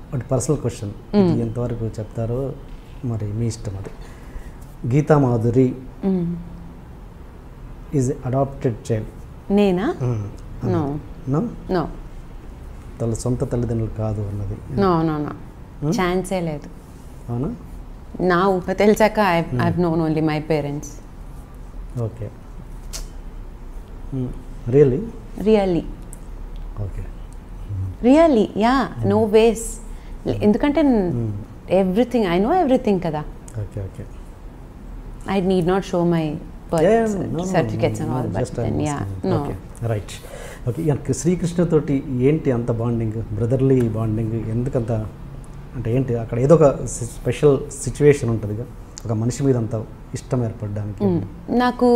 ఒకటి personal question, ఎంతవరకు చెప్తారో మరి మీ ఇష్టం. అది Geetha Madhuri is adopted child. నేనా? నో నో నో, తన సొంత తల్లిదండ్రులు కాదు అన్నది. నో నో నో, ఛాన్సే లేదు. అవునా? నా ఊహ తెలిసాక I known only my parents. Okay, really? Really okay, really, yeah, no ways. ఎందుకంటే ఎవ్రీథింగ్, ఐ నో ఎవ్రీథింగ్ కదా. Okay okay, I need not show my certificates and all, but then yeah, no. Right. Okay, శ్రీకృష్ణతోటి ఏంటి అంత bonding, brotherly bonding? ఎందుకంత అంటే ఏంటి అక్కడ? ఏదో ఒక స్పెషల్ సిచ్యువేషన్ ఉంటుందిగా ఒక మనిషి మీద అంత ఇష్టం ఏర్పడడానికి? నాకు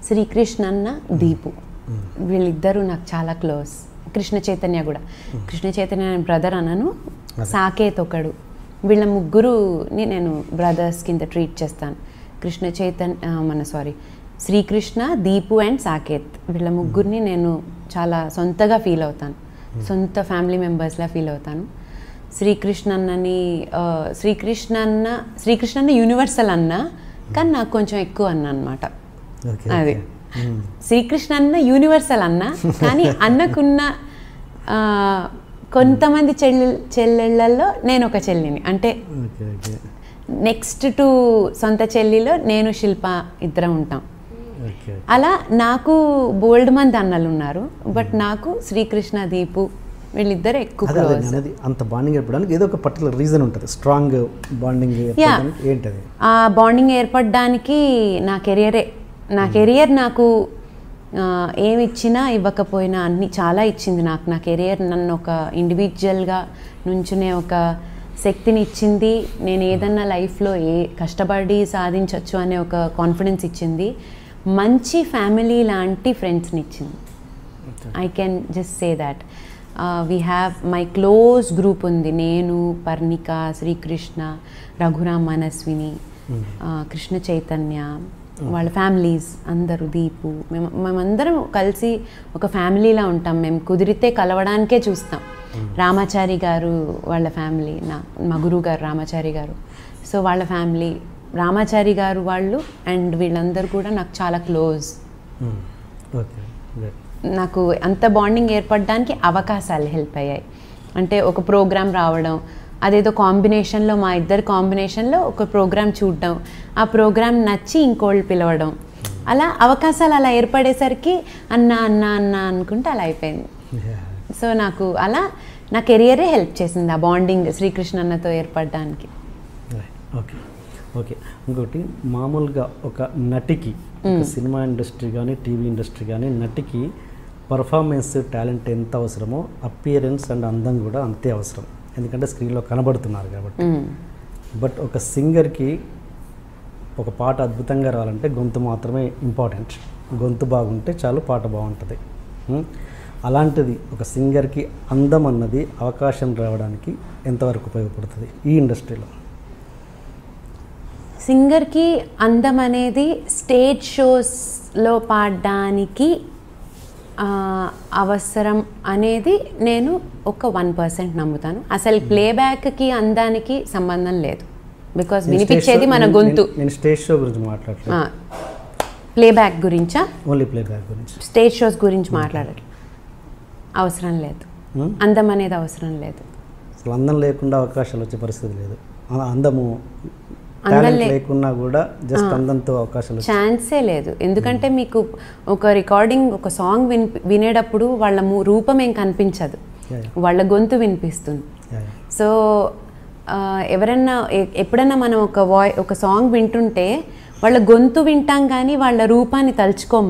శ్రీకృష్ణ అన్న, దీపు, వీళ్ళిద్దరూ నాకు చాలా క్లోజ్. కృష్ణ చైతన్య కూడా, కృష్ణ చైతన్య బ్రదర్ అన్నను, సాకేత్ ఒకడు, వీళ్ళ ముగ్గురుని నేను బ్రదర్స్ కింద ట్రీట్ చేస్తాను. కృష్ణ చైతన్య శ్రీకృష్ణ, దీపు అండ్ సాకేత్, వీళ్ళ ముగ్గురిని నేను చాలా సొంతగా ఫీల్ అవుతాను, సొంత ఫ్యామిలీ మెంబర్స్లా ఫీల్ అవుతాను. శ్రీకృష్ణ అన్న యూనివర్సల్ అన్న, కానీ నాకు కొంచెం ఎక్కువ అన్న అనమాట. అది శ్రీకృష్ణ అన్న యూనివర్సల్ అన్న, కానీ అన్నకున్న కొంతమంది చెల్లెళ్ళల్లో నేను ఒక చెల్లిని. అంటే నెక్స్ట్ టు సొంత చెల్లిలో నేను శిల్ప ఇద్దరం ఉంటాం. అలా నాకు బోల్డ్ మంది అన్నలు ఉన్నారు, బట్ నాకు శ్రీకృష్ణ, దీపు వీళ్ళిద్దరు ఎక్కువ క్లోజ్. అంత బాండింగ్ ఏర్పడడానికి ఏదో ఒక పర్టికులర్ రీజన్ ఉంటుంది, స్ట్రాంగ్ బాండింగ్ ఏంటది? ఆ బాండింగ్ ఏర్పడడానికి నా కెరియర్ నాకు ఏమి ఇచ్చినా ఇవ్వకపోయినా అన్ని చాలా ఇచ్చింది నాకు. నా కెరియర్ నన్ను ఒక ఇండివిజువల్గా నుంచునే ఒక శక్తిని ఇచ్చింది. నేను ఏదన్నా లైఫ్లో కష్టపడి సాధించవచ్చు అనే ఒక కాన్ఫిడెన్స్ ఇచ్చింది. మంచి ఫ్యామిలీ లాంటి ఫ్రెండ్స్ని ఇచ్చింది. I can just say that. We have my close group ఉంది. నేను, పర్ణిక, శ్రీకృష్ణ, రఘురామ్, మనస్విని, కృష్ణ చైతన్య, వాళ్ళ ఫ్యామిలీస్ అందరూ, దీపు, మేమందరం కలిసి ఒక ఫ్యామిలీలా ఉంటాం. మేము కుదిరితే కలవడానికే చూస్తాం. రామాచారి గారు వాళ్ళ ఫ్యామిలీ, మా గురువు గారు రామాచారి గారు, సో వాళ్ళ ఫ్యామిలీ, రామాచారి గారు వాళ్ళు అండ్ వీళ్ళందరూ కూడా నాకు చాలా క్లోజ్. నాకు అంత బాండింగ్ ఏర్పడడానికి అవకాశాలు హెల్ప్ అయ్యాయి. అంటే ఒక ప్రోగ్రాం రావడం, అదేదో కాంబినేషన్లో, మా ఇద్దరు కాంబినేషన్లో ఒక ప్రోగ్రాం చూడడం, ఆ ప్రోగ్రాం నచ్చి ఇంకోళ్ళు పిలవడం, అలా అవకాశాలు అలా ఏర్పడేసరికి అన్న అన్న అన్న అనుకుంటే అలా అయిపోయింది. సో నాకు అలా నా కెరియరే హెల్ప్ చేసింది ఆ బాండింగ్ శ్రీకృష్ణ అన్నతో ఏర్పడడానికి. ఓకే ఓకే, ఇంకోటి మామూలుగా ఒక నటికి, సినిమా ఇండస్ట్రీ కానీ టీవీ ఇండస్ట్రీ కానీ, నటికి పర్ఫార్మెన్స్ టాలెంట్ ఎంత అవసరమో అపియరెన్స్ అండ్ అందం కూడా అంతే అవసరం. ఎందుకంటే స్క్రీన్లో కనబడుతున్నారు కాబట్టి. బట్ ఒక సింగర్కి ఒక పాట అద్భుతంగా రావాలంటే గొంతు మాత్రమే ఇంపార్టెంట్. గొంతు బాగుంటే చాలు, పాట బాగుంటుంది. అలాంటిది ఒక సింగర్కి అందం అన్నది అవకాశం రావడానికి ఎంతవరకు ఉపయోగపడుతుంది ఈ ఇండస్ట్రీలో? సింగర్కి అందం అనేది స్టేజ్ షోస్లో పాడడానికి అవసరం అనేది నేను ఒక 1% నమ్ముతాను. అసలు ప్లేబ్యాక్కి అందానికి సంబంధం లేదు. బికాస్ వినిపించేది మన గొంతు. నేను స్టేజ్ షో గురించి మాట్లాడలేదు, ప్లేబ్యాక్ గురించా? ఓన్లీ ప్లేబ్యాక్ గురించి. స్టేజ్ షోస్ గురించి మాట్లాడాలి, అవసరం లేదు. అందం అనేది అవసరం లేదు. అసలు అందం లేకుండా అవకాశాలు వచ్చే పరిస్థితి లేదు. అందము లేకున్నా కూడా జస్ట్ అందంతో అవకాశాలు ఛాన్సే లేదు. ఎందుకంటే మీకు ఒక రికార్డింగ్, ఒక సాంగ్ వినేటప్పుడు వాళ్ళ రూపం ఏం కనిపించదు, వాళ్ళ గొంతు వినిపిస్తుంది. సో ఎవరన్నా ఎప్పుడన్నా మనం ఒక సాంగ్ వింటుంటే వాళ్ళ గొంతు వింటాం కానీ వాళ్ళ రూపాన్ని తలుచుకోం.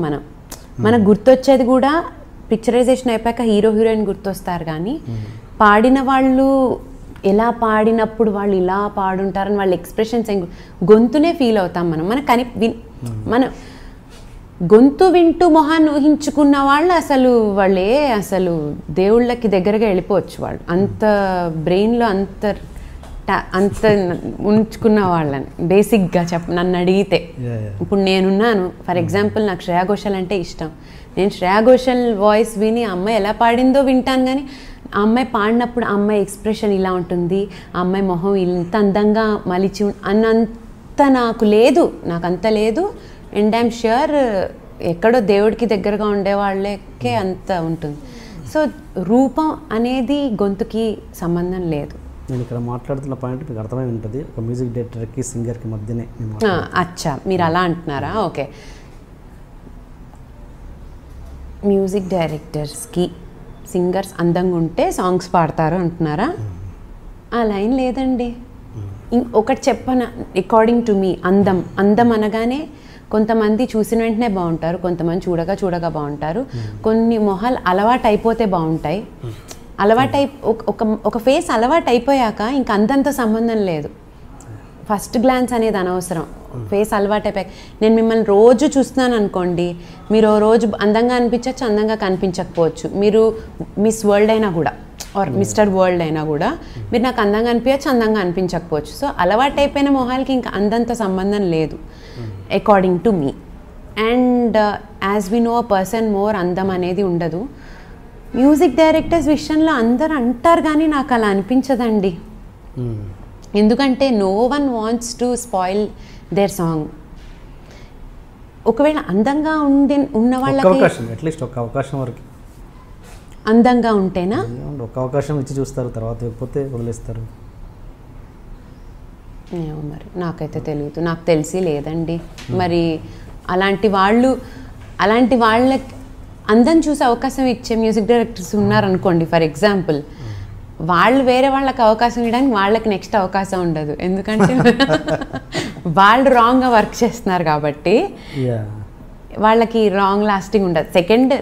మనకు గుర్తొచ్చేది కూడా పిక్చరైజేషన్ అయిపోయాక హీరో హీరోయిన్ గుర్తొస్తారు, కానీ పాడిన వాళ్ళు ఎలా పాడినప్పుడు వాళ్ళు ఇలా పాడుంటారని వాళ్ళ ఎక్స్ప్రెషన్స్ గొంతునే ఫీల్ అవుతాం మనం. మన గొంతు వింటూ మొహాన్ని ఊహించుకున్న వాళ్ళు అసలు దేవుళ్ళకి దగ్గరగా వెళ్ళిపోవచ్చు. వాళ్ళు అంత బ్రెయిన్లో అంత ఉంచుకున్న వాళ్ళని బేసిక్గా నన్ను అడిగితే. ఇప్పుడు నేనున్నాను, ఫర్ ఎగ్జాంపుల్ నాకు శ్రేయా ఘోషాల్ అంటే ఇష్టం, నేను శ్రేయా ఘోషల్ వాయిస్ విని ఆ అమ్మాయి ఎలా పాడిందో వింటాను, కానీ ఆ అమ్మాయి పాడినప్పుడు ఆ అమ్మాయి ఎక్స్ప్రెషన్ ఇలా ఉంటుంది, ఆ అమ్మాయి మొహం ఇంత అందంగా మలిచి అన్నంత నాకు లేదు, నాకంత లేదు. అండ్ ఐఎమ్ ష్యూర్ ఎక్కడో దేవుడికి దగ్గరగా ఉండేవాళ్ళకే అంత ఉంటుంది. సో రూపం అనేది గొంతుకి సంబంధం లేదు. నేను ఇక్కడ మాట్లాడుతున్న పాయింట్ మీకు అర్థమై ఉంటుంది, ఒక మ్యూజిక్ డైరెక్టర్కి సింగర్కి మధ్యనే. అచ్చా, మీరు అలా అంటున్నారా? ఓకే. మ్యూజిక్ డైరెక్టర్స్కి సింగర్స్ అందంగా ఉంటే సాంగ్స్ పాడతారు అంటున్నారా? ఆ లైన్ లేదండి. ఒకటి చెప్పన, అకార్డింగ్ టు మీ అందం అనగానే కొంతమంది చూసిన వెంటనే బాగుంటారు, కొంతమంది చూడగా బాగుంటారు, కొన్ని మొహాలు అలవాటు అయిపోతే బాగుంటాయి. ఒక ఫేస్ అలవాటు అయిపోయాక ఇంక అందంతో సంబంధం లేదు. ఫస్ట్ గ్లాన్స్ అనేది అనవసరం. ఫేస్ అలవాటు అయిపోయాక నేను మిమ్మల్ని రోజు చూస్తున్నాను అనుకోండి, మీరు రోజు అందంగా అనిపించవచ్చు, అందంగా కనిపించకపోవచ్చు. మీరు మిస్ వరల్డ్ అయినా కూడా ఆర్ మిస్టర్ వరల్డ్ అయినా కూడా మీరు నాకు అందంగా అనిపించవచ్చు, అందంగా అనిపించకపోవచ్చు. సో అలవాటు అయిపోయిన మొహాలకి ఇంకా అందంతో సంబంధం లేదు according to me. And as we know a person more అందం అనేది ఉండదు. మ్యూజిక్ డైరెక్టర్స్ విషయంలో అందరు అంటారు కానీ నాకు అలా అనిపించదండి. ఎందుకంటే no one wants to spoil their song. ఒకవేళ అందంగా ఉన్న వాళ్ళకి అట్లీస్ట్ ఒక అవకాశం వరకు అందంగా ఉంటేనా ఒక అవకాశం ఇచ్చి చూస్తారు, తర్వాత లేకపోతే వదిలేస్తారు. ఏమో మరి నాకైతే తెలియదు, నాకు తెలిసి లేదండి. మరి అలాంటి వాళ్ళకి అందం చూసే అవకాశం ఇచ్చే మ్యూజిక్ డైరెక్టర్స్ ఉన్నారనుకోండి ఫర్ ఎగ్జాంపుల్, వాళ్ళు వేరే వాళ్ళకి అవకాశం ఇవ్వడానికి వాళ్ళకి నెక్స్ట్ అవకాశం ఉండదు. ఎందుకంటే వాళ్ళు రాంగ్గా వర్క్ చేస్తున్నారు కాబట్టి వాళ్ళకి రాంగ్ లాస్టింగ్ ఉండదు. సెకండ్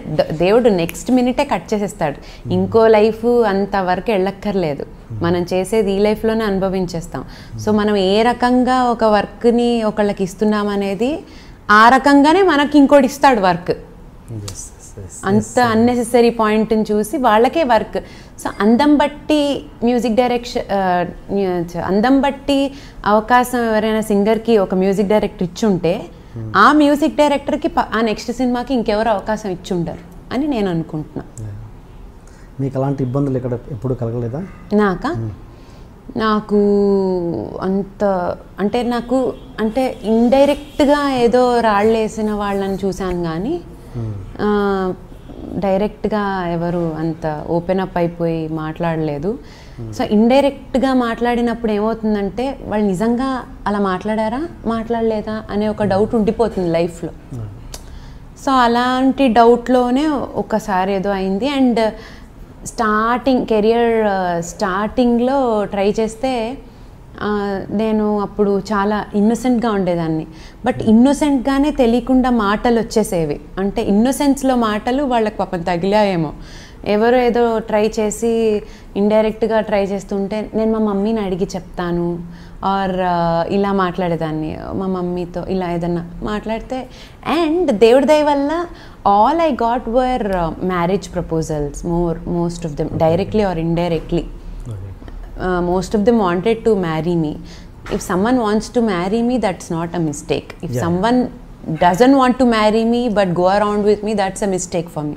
దేవుడు నెక్స్ట్ మినిటే కట్ చేసేస్తాడు. ఇంకో లైఫ్ అంతవరకు వెళ్ళక్కర్లేదు, మనం చేసేది ఈ లైఫ్లోనే అనుభవించేస్తాం. సో మనం ఏ రకంగా ఒక వర్క్ని ఒకళ్ళకి ఇస్తున్నాం అనేది ఆ రకంగానే మనకి ఇంకోటి ఇస్తాడు వర్క్. అంత అన్నెసెసరీ పాయింట్ని చూసి వాళ్ళకే వర్క్. సో అందం బట్టి మ్యూజిక్ అందం బట్టి అవకాశం ఎవరైనా సింగర్కి ఒక మ్యూజిక్ డైరెక్టర్ ఇచ్చుంటే ఆ మ్యూజిక్ డైరెక్టర్కి ఆ నెక్స్ట్ సినిమాకి ఇంకెవరు అవకాశం ఇచ్చుండరు అని నేను అనుకుంటున్నా. మీకు అలాంటి ఇబ్బందులు ఇక్కడ ఎప్పుడు కలగలేదా? నాకు అంటే ఇండైరెక్ట్గా ఏదో రాళ్ళు వేసిన వాళ్ళని చూశాను కానీ డైరెక్ట్గా ఎవరు అంత ఓపెన్ అప్ అయిపోయి మాట్లాడలేదు. సో ఇండైరెక్ట్గా మాట్లాడినప్పుడు ఏమవుతుందంటే వాళ్ళు నిజంగా అలా మాట్లాడలేదా అనే ఒక డౌట్ ఉండిపోతుంది లైఫ్లో. సో అలాంటి డౌట్లోనే ఒకసారి ఏదో అయింది. అండ్ కెరియర్ స్టార్టింగ్లో ట్రై చేస్తే నేను అప్పుడు చాలా ఇన్నోసెంట్గా ఉండేదాన్ని. బట్ ఇన్నోసెంట్గానే తెలియకుండా మాటలు వచ్చేసేవి. అంటే ఇన్నోసెన్స్లో మాటలు వాళ్ళకి పాపం తగిలాయేమో. ఎవరో ఏదో ట్రై చేసి ఇండైరెక్ట్గా ట్రై చేస్తుంటే నేను మా మమ్మీని అడిగి చెప్తాను ఆర్ ఇలా మాట్లాడేదాన్ని మా మమ్మీతో ఇలా ఏదన్నా మాట్లాడితే. అండ్ దేవుడి దయ వల్ల all I got were marriage proposals, most of them directly or indirectly. Most of them wanted to marry me. If someone wants to marry me, that's not a mistake. If someone doesn't want to marry me but go around with me, that's a mistake for me.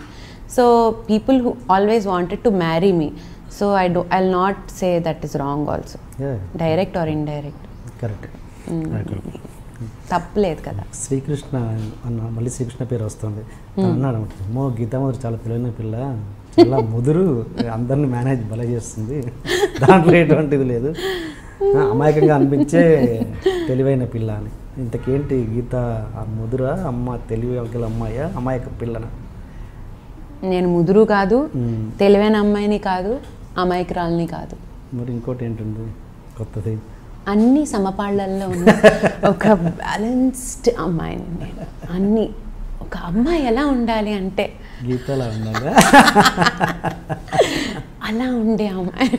So people who always wanted to marry me, so I'll not say that is wrong also. Direct or indirect. Correct. తప్పలేదు కదా. శ్రీకృష్ణ అన్న మళ్ళీ శ్రీకృష్ణ పేరు వస్తుంది అన్నాడు. అమ్మో గీతామాధురి చాలా తెలివైన పిల్ల, చాలా ముదురు, అందరిని మేనేజ్ భలే చేస్తుంది, దాంట్లో ఎటువంటిది లేదు, అమాయకంగా అనిపించే తెలివైన పిల్ల అని. ఇంతకేంటి గీత ముదురా అమ్మ, తెలివి గల అమ్మాయా, అమాయక పిల్లనా? నేను ముదురు కాదు, తెలివైన అమ్మాయిని కాదు, అమాయకురాలని కాదు. మరి ఇంకోటి ఏంటండి కొత్తది? అన్ని సమపాళ్లలో ఉన్న ఒక బ్యాలెన్స్డ్ అమ్మాయిని నేను. అన్ని ఒక అమ్మాయి ఎలా ఉండాలి అంటే గీతలా ఉండాలి, అలా ఉండే అమ్మాయి.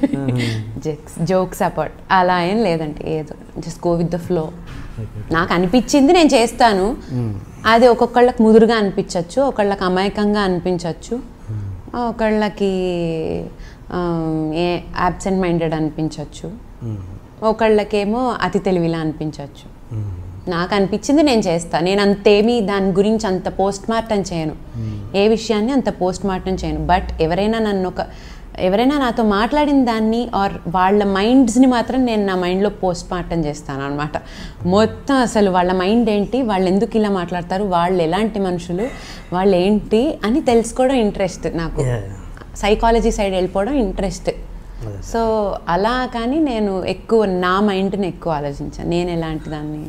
జోక్స్ అపార్ట్ అలా ఏం లేదంటే ఏదో just go with the flow. నాకు అనిపించింది నేను చేస్తాను. అది ఒక్కొక్కళ్ళకి ముదురుగా అనిపించవచ్చు, ఒకళ్ళకి అమాయకంగా అనిపించవచ్చు, ఒకళ్ళకి యాబ్సెంట్ మైండెడ్ అనిపించవచ్చు, ఒకళ్ళకేమో అతి తెలివిలా అనిపించవచ్చు. నాకు అనిపించింది నేను చేస్తాను. నేను అంతేమీ దాని గురించి అంత పోస్ట్ మార్టం చేయను, ఏ విషయాన్ని అంత పోస్ట్ మార్టం చేయను. బట్ ఎవరైనా నాతో మాట్లాడిన దాన్ని ఆర్ వాళ్ళ మైండ్స్ని మాత్రం నేను నా మైండ్లో పోస్ట్ మార్టం చేస్తాను అనమాట. మొత్తం అసలు వాళ్ళ మైండ్ ఏంటి, వాళ్ళు ఎందుకు ఇలా మాట్లాడతారు, వాళ్ళు ఎలాంటి మనుషులు, వాళ్ళు ఏంటి అని తెలుసుకోవడం ఇంట్రెస్ట్ నాకు. సైకాలజీ సైడ్ వెళ్ళిపోవడం ఇంట్రెస్ట్. సో అలా కానీ నేను ఎక్కువ నా మైండ్ని ఎక్కువ ఆలోచించాను, నేను ఎలాంటి దాన్ని